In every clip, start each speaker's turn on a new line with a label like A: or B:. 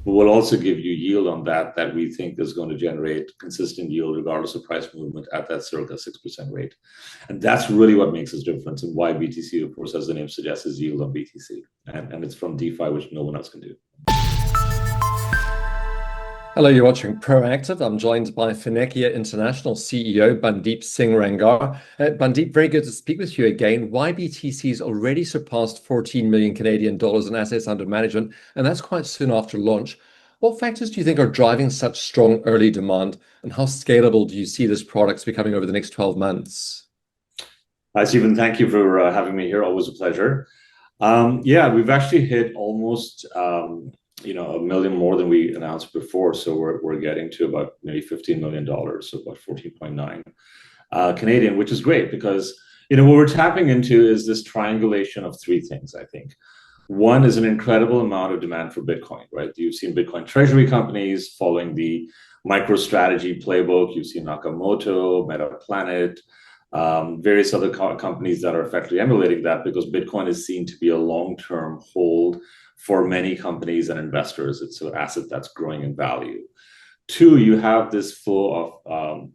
A: We'll also give you yield on that we think is going to generate consistent yield regardless of price movement at that circa 6% rate. And that's really what makes us different and why BTC, of course, as the name suggests, is yield on BTC. And it's from DeFi, which no one else can do.
B: Hello, you're watching Proactive. I'm joined by Finekia International CEO Bandeep Singh Rangar. Bandeep, very good to speak with you again. YBTC's already surpassed 14 million Canadian dollars in assets under management, and that's quite soon after launch. What factors do you think are driving such strong early demand, and how scalable do you see this product becoming over the next 12 months?
A: Hi, Stephen. Thank you for having me here. Always a pleasure. Yeah, we've actually hit almost a million more than we announced before. So we're getting to about maybe $15 million, so about 14.9 Canadian, which is great because what we're tapping into is this triangulation of three things, I think. One is an incredible amount of demand for Bitcoin, right? You've seen Bitcoin treasury companies following the MicroStrategy playbook. You've seen Nakamoto, Metaplanet, various other companies that are effectively emulating that because Bitcoin is seen to be a long-term hold for many companies and investors. It's an asset that's growing in value. Two, you have this flow of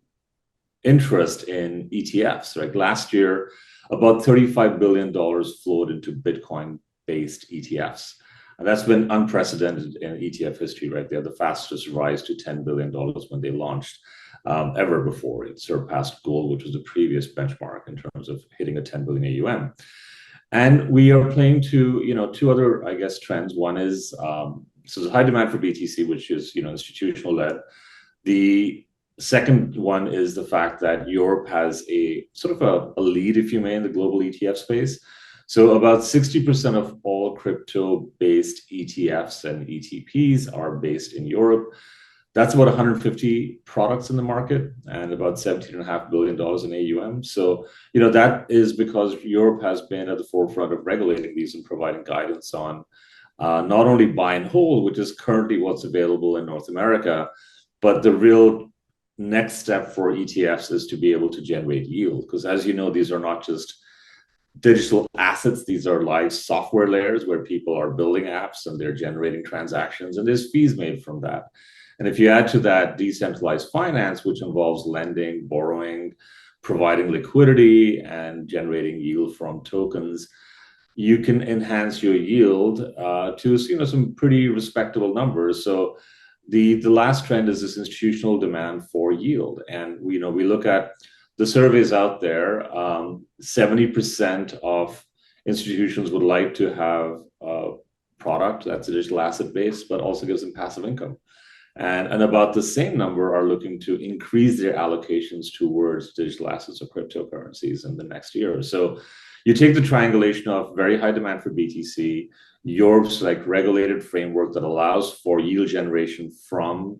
A: interest in ETFs, right? Last year, about $35 billion flowed into Bitcoin-based ETFs. And that's been unprecedented in ETF history, right? They had the fastest rise to $10 billion when they launched ever before. It surpassed gold, which was the previous benchmark in terms of hitting a 10 billion AUM. And we are playing to two other, I guess, trends. One is so there's high demand for BTC, which is institutional led. The second one is the fact that Europe has a sort of a lead, if you may, in the global ETF space. So about 60% of all crypto-based ETFs and ETPs are based in Europe. That's about 150 products in the market and about $17.5 billion in AUM. So, that is because Europe has been at the forefront of regulating these and providing guidance on not only buy and hold, which is currently what's available in North America, but the real next step for ETFs is to be able to generate yield. Because as you know, these are not just digital assets. These are live software layers where people are building apps and they're generating transactions and there's fees made from that. And if you add to that decentralized finance, which involves lending, borrowing, providing liquidity, and generating yield from tokens, you can enhance your yield to some pretty respectable numbers. So the last trend is this institutional demand for yield. And we look at the surveys out there, 70% of institutions would like to have a product that's a digital asset base, but also gives them passive income. And about the same number are looking to increase their allocations towards digital assets or cryptocurrencies in the next year. So you take the triangulation of very high demand for BTC, Europe's regulated framework that allows for yield generation from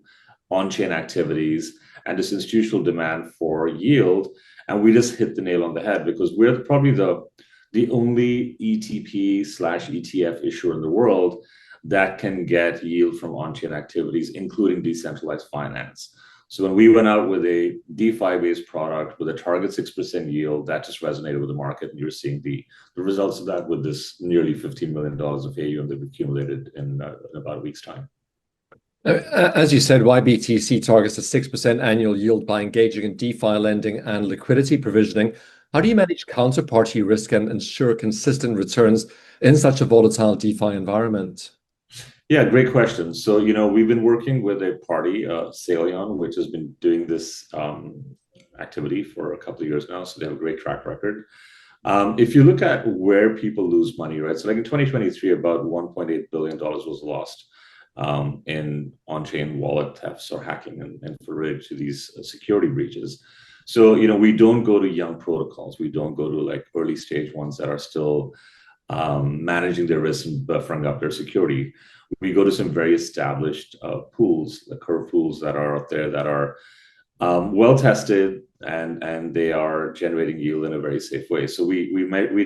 A: on-chain activities, and this institutional demand for yield, and we just hit the nail on the head because we're probably the only ETP/ETF issuer in the world that can get yield from on-chain activities, including decentralized finance. So when we went out with a DeFi-based product with a target 6% yield, that just resonated with the market. And you're seeing the results of that with this nearly $15 million of AUM that we accumulated in about a week's time.
B: As you said, YBTC targets a 6% annual yield by engaging in DeFi lending and liquidity provisioning. How do you manage counterparty risk and ensure consistent returns in such a volatile DeFi environment?
A: Yeah, great question. So, we've been working with a party, Salion, which has been doing this activity for a couple of years now. So they have a great track record. If you look at where people lose money, right? So in 2023, about $1.8 billion was lost in on-chain wallet thefts or hacking and related to these security breaches. So, we don't go to young protocols. We don't go to early stage ones that are still managing their risk and buffering up their security. We go to some very established pools, the Curve pools that are out there that are well tested and they are generating yield in a very safe way. So we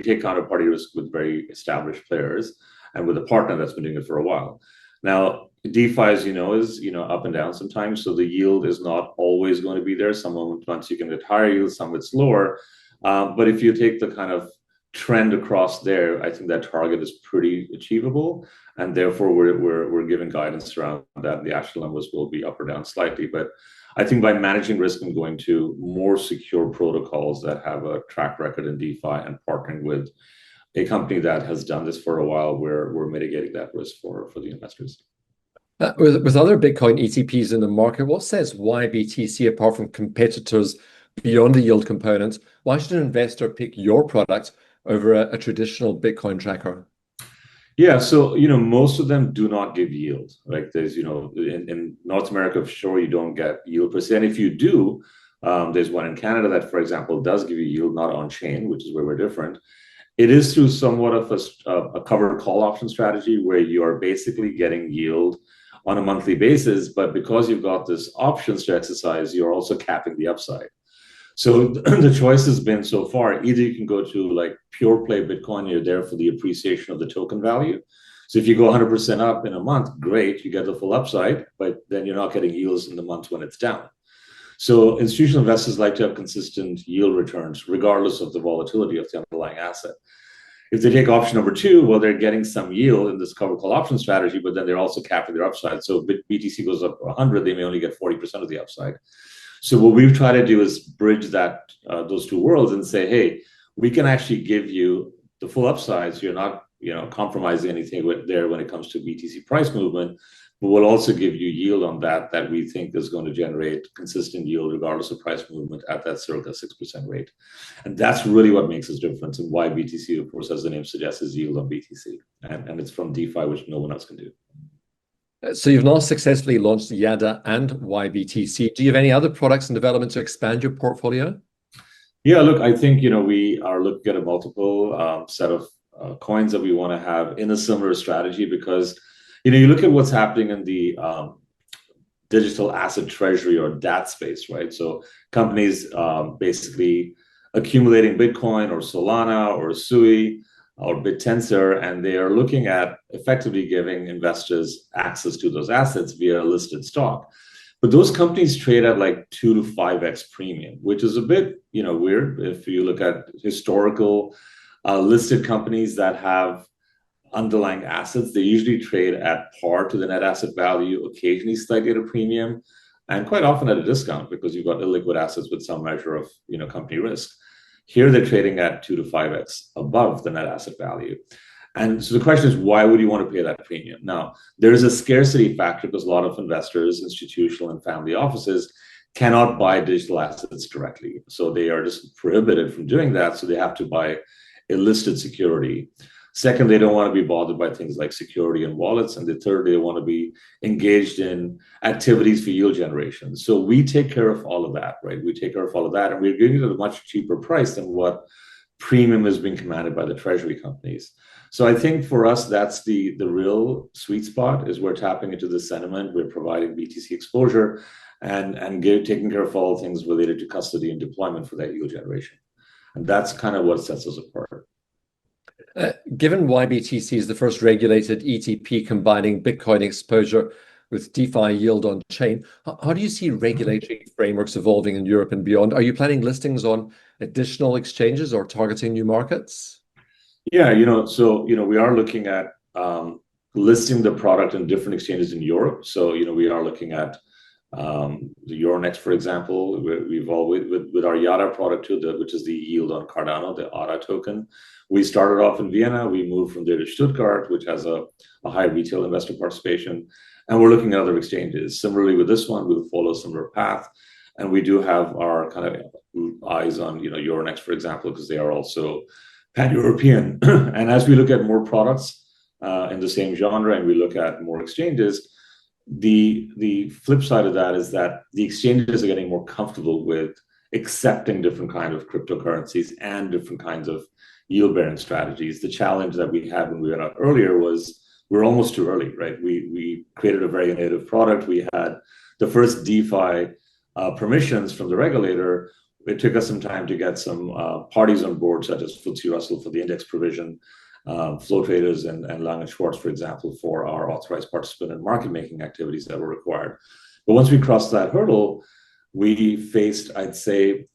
A: take counterparty risk with very established players and with a partner that's been doing it for a while. Now, DeFi, as is up and down sometimes. So the yield is not always going to be there. Some months you can get higher yield, some it's lower. But if you take the kind of trend across there, I think that target is pretty achievable, and therefore we're giving guidance around that. The actual numbers will be up or down slightly, but I think by managing risk and going to more secure protocols that have a track record in DeFi and partnering with a company that has done this for a while, we're mitigating that risk for the investors.
B: With other Bitcoin ETPs in the market, what sets YBTC apart from competitors beyond the yield component? Why should an investor pick your product over a traditional Bitcoin tracker?
A: Yeah, so most of them do not give yield. Like there's in North America, for sure, you don't get yield per se, and if you do, there's one in Canada that, for example, does give you yield, not on chain, which is where we're different. It is through somewhat of a covered call option strategy where you are basically getting yield on a monthly basis, but because you've got this options to exercise, you're also capping the upside. So the choice has been so far, either you can go to like pure play Bitcoin, you're there for the appreciation of the token value. So if you go 100% up in a month, great, you get the full upside, but then you're not getting yields in the months when it's down. So institutional investors like to have consistent yield returns, regardless of the volatility of the underlying asset. If they take option number two, well, they're getting some yield in this covered call option strategy, but then they're also capping their upside. So if BTC goes up 100, they may only get 40% of the upside. So what we've tried to do is bridge that those two worlds and say, hey, we can actually give you the full upside, so you're not compromising anything there when it comes to BTC price movement, but we'll also give you yield on that we think is going to generate consistent yield regardless of price movement at that circa 6% rate. And that's really what makes us different, and why BTC, of course, as the name suggests, is yield on BTC. And it's from DeFi, which no one else can do.
B: So you've now successfully launched YADA and YBTC. Do you have any other products in development to expand your portfolio?
A: Yeah, look, I think we are looking at a multiple set of coins that we want to have in a similar strategy, because you look at what's happening in the digital asset treasury or DAT space, right? So companies basically accumulating Bitcoin or Solana or Sui or BitTensor, and they are looking at effectively giving investors access to those assets via a listed stock. But those companies trade at like 2 to 5x premium, which is a bit weird. If you look at historical listed companies that have underlying assets, they usually trade at par to the net asset value, occasionally slightly at a premium, and quite often at a discount because you've got illiquid assets with some measure of company risk. Here they're trading at 2 to 5x above the net asset value. And so the question is, why would you want to pay that premium? Now, there is a scarcity factor because a lot of investors, institutional and family offices, cannot buy digital assets directly. So they are just prohibited from doing that. So they have to buy a listed security. Second, they don't want to be bothered by things like security and wallets. And the third, they want to be engaged in activities for yield generation. So we take care of all of that, right? We take care of all of that, and we're giving it at a much cheaper price than what premium is being commanded by the treasury companies. So I think for us, that's the real sweet spot, is we're tapping into the sentiment. We're providing BTC exposure and taking care of all things related to custody and deployment for that yield generation. And that's kind of what sets us apart.
B: Given YBTC is the first regulated ETP combining Bitcoin exposure with DeFi yield on chain, how do you see regulatory frameworks evolving in Europe and beyond? Are you planning listings on additional exchanges or targeting new markets?
A: Yeah, we are looking at listing the product in different exchanges in Europe. So, we are looking at the Euronext, for example. We've always, with our YADA product too, which is the yield on Cardano, the ADA token. We started off in Vienna. We moved from there to Stuttgart, which has a high retail investor participation. And we're looking at other exchanges. Similarly, with this one, we'll follow a similar path. And we do have our kind of eyes on, Euronext, for example, because they are also pan-European. And as we look at more products in the same genre and we look at more exchanges, the flip side of that is that the exchanges are getting more comfortable with accepting different kinds of cryptocurrencies and different kinds of yield-bearing strategies. The challenge that we had when we went out earlier was we're almost too early, right? We created a very innovative product. We had the first DeFi permissions from the regulator. It took us some time to get some parties on board, such as FTSE Russell for the index provision, Flow Traders and Lang & Schwartz, for example, for our authorized participant and market making activities that were required. But once we crossed that hurdle, we faced, I'd say,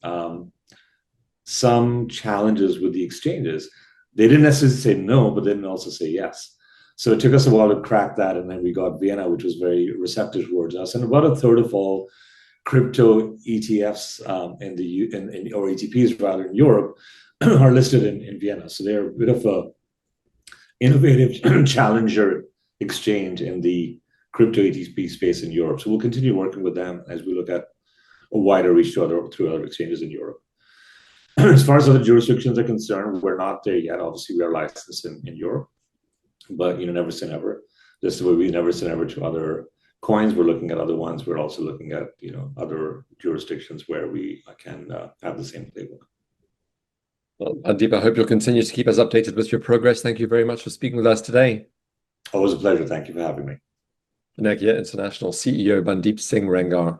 A: some challenges with the exchanges. they didn't necessarily say no, but they didn't also say yes. So it took us a while to crack that, and then we got Vienna, which was very receptive towards us. And about a third of all crypto ETFs or ETPs rather in Europe are listed in Vienna. So they're a bit of a innovative challenger exchange in the crypto ETP space in Europe. So we'll continue working with them as we look at a wider reach through other exchanges in Europe. As far as other jurisdictions are concerned, we're not there yet. Obviously, we are licensed in Europe, but never say never. Just the way we never say never to other coins, we're looking at other ones. We're also looking at other jurisdictions where we can have the same playbook.
B: Well, Bandeep, I hope you'll continue to keep us updated with your progress. Thank you very much for speaking with us today.
A: Always a pleasure. Thank you for having me.
B: Finekia International CEO Bandeep Singh Rangar.